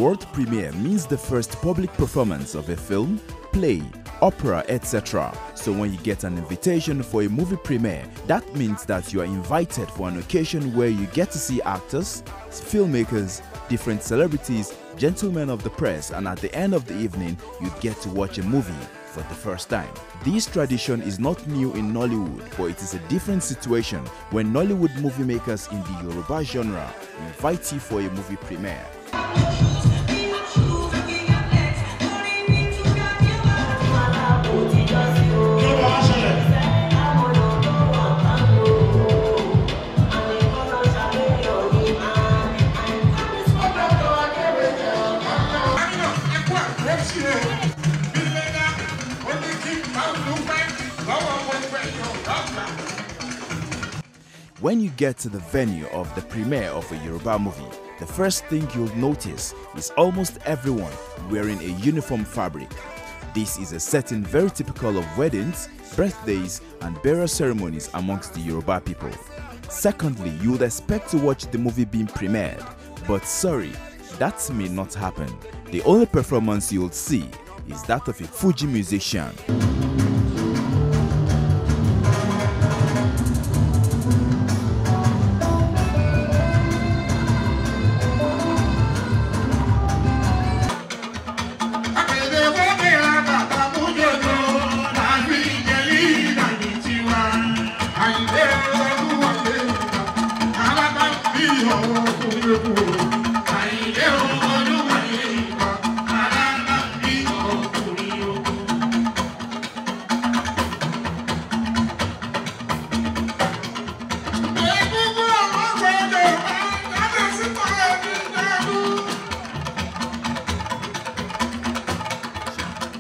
word premiere means the first public performance of a film, play, opera, etc. So when you get an invitation for a movie premiere, that means that you are invited for an occasion where you get to see actors, filmmakers, different celebrities, gentlemen of the press, and at the end of the evening, you get to watch a movie for the first time. This tradition is not new in Nollywood, but it is a different situation when Nollywood movie makers in the Yoruba genre invite you for a movie premiere. When you get to the venue of the premiere of a Yoruba movie, the first thing you'll notice is almost everyone wearing a uniform fabric. This is a setting very typical of weddings, birthdays, and burial ceremonies amongst the Yoruba people. Secondly, you would expect to watch the movie being premiered, but sorry, that may not happen. The only performance you'll see is that of a Fuji musician.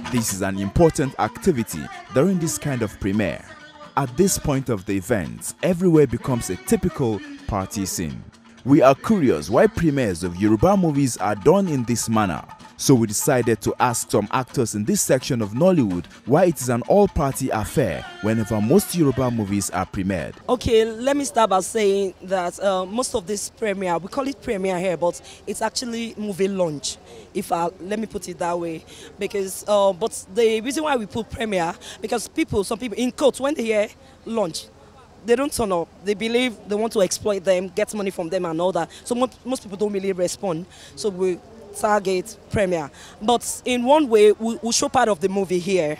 This is an important activity during this kind of premiere. At this point of the event, everywhere becomes a typical party scene. We are curious why premieres of Yoruba movies are done in this manner. So we decided to ask some actors in this section of Nollywood why it is an all-party affair whenever most Yoruba movies are premiered. Okay, let me start by saying that most of this premiere, we call it premiere here, but it's actually movie launch, let me put it that way. Because, but the reason why we put premiere, because some people in quotes, when they hear launch, they don't turn up. They believe they want to exploit them, get money from them and all that. So most people don't really respond. So we target premiere, but in one way we'll show part of the movie here.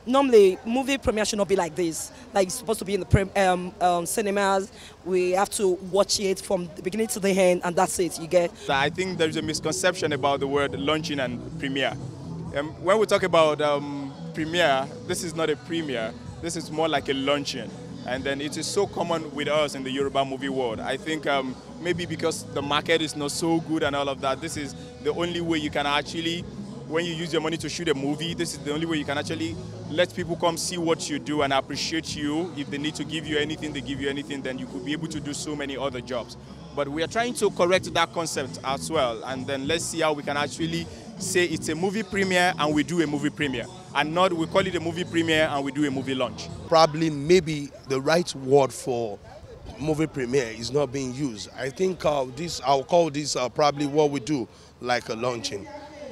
Normally movie premiere should not be like this, like it's supposed to be in the cinemas. We have to watch it from the beginning to the end, and that's it. You get. I think there's a misconception about the word launching and premiere. When we talk about premiere, this is not a premiere, this is more like a launching. And then it is so common with us in the Yoruba movie world. I think maybe because the market is not so good and all of that, this is the only way you can actually, when you use your money to shoot a movie, this is the only way you can actually let people come see what you do and appreciate you. If they need to give you anything, they give you anything, then you could be able to do so many other jobs. But we are trying to correct that concept as well. And then let's see how we can actually say it's a movie premiere and we do a movie premiere, and not we call it a movie premiere and we do a movie launch. Probably maybe the right word for movie premiere is not being used. I think I'll call this probably what we do, like a launching.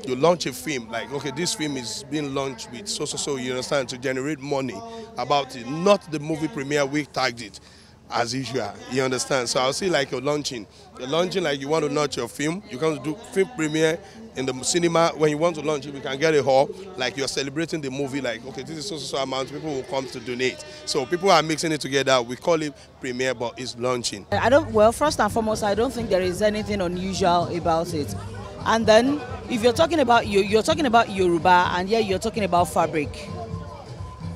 You launch a film, like, okay, this film is being launched with so, you understand, to generate money about it, not the movie premiere we tagged it as usual, you understand? So I'll see like a launching. The launching, like you want to launch your film, you can do film premiere in the cinema. When you want to launch it, we can get a hall, like you're celebrating the movie, like, okay, this is so amount, people will come to donate. So people are mixing it together. We call it premiere, but it's launching. Well, first and foremost, I don't think there is anything unusual about it. And then, if you're talking about Yoruba, and yeah, you're talking about fabric.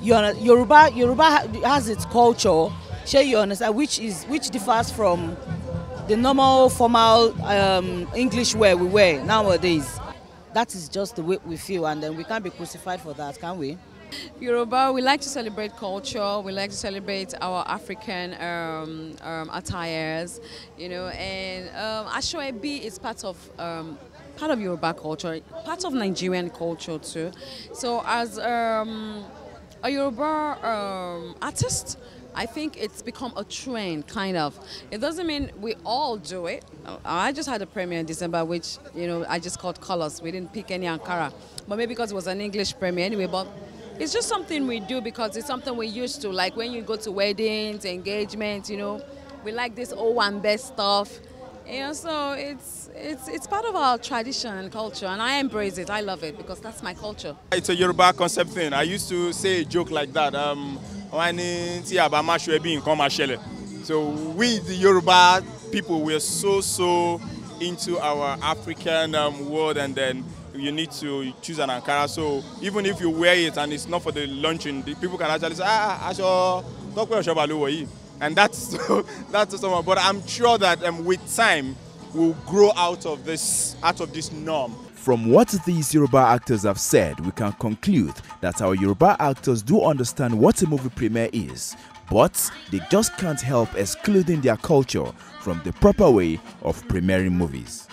Yoruba has its culture. Sure, you understand, which differs from the normal formal English wear we wear nowadays. That is just the way we feel, and then we can't be crucified for that, can we? Yoruba, we like to celebrate culture. We like to celebrate our African attires, you know. And Aso-Ebi is part of Yoruba culture, part of Nigerian culture too. So as a Yoruba artist, I think it's become a trend, kind of. It doesn't mean we all do it. I just had a premiere in December, which, you know, I just called Colors. We didn't pick any Ankara, but maybe because it was an English premiere anyway. But it's just something we do because it's something we're used to. Like when you go to weddings, engagements, you know, we like this old and best stuff. You know, so it's part of our tradition and culture, and I embrace it. I love it because that's my culture. It's a Yoruba concept thing. I used to say a joke like that. So we, the Yoruba people, we're so into our African world, and then you need to choose an Ankara. So even if you wear it and it's not for the luncheon, the people can actually say, and that's someone. But I'm sure that with time we'll grow out of this norm. From what these Yoruba actors have said, we can conclude that our Yoruba actors do understand what a movie premiere is, but they just can't help excluding their culture from the proper way of premiering movies.